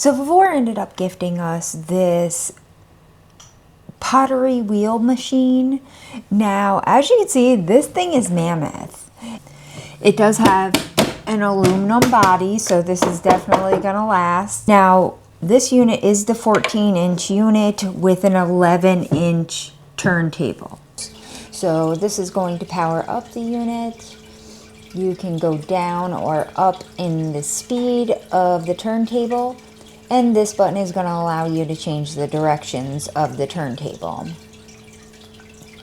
So VEVOR ended up gifting us this pottery wheel machine. Now, as you can see, this thing is mammoth. It does have an aluminum body, so this is definitely gonna last. Now, this unit is the 14-inch unit with an 11-inch turntable. So this is going to power up the unit. You can go down or up in the speed of the turntable, and this button is going to allow you to change the directions of the turntable.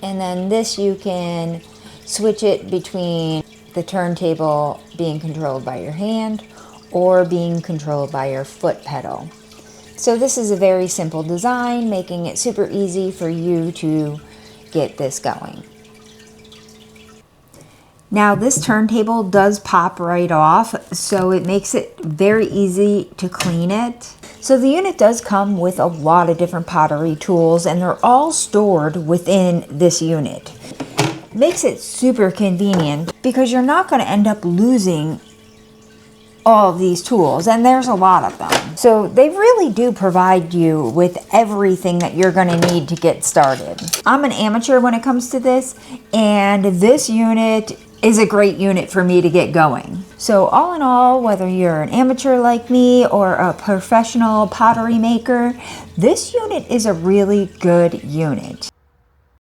And then this, you can switch it between the turntable being controlled by your hand or being controlled by your foot pedal. So this is a very simple design, making it super easy for you to get this going. Now this turntable does pop right off, so it makes it very easy to clean it. So the unit does come with a lot of different pottery tools, and they're all stored within this unit. Makes it super convenient because you're not going to end up losing all of these tools, and there's a lot of them. So they really do provide you with everything that you're going to need to get started. I'm an amateur when it comes to this, and this unit is a great unit for me to get going. So all in all, whether you're an amateur like me or a professional pottery maker, this unit is a really good unit.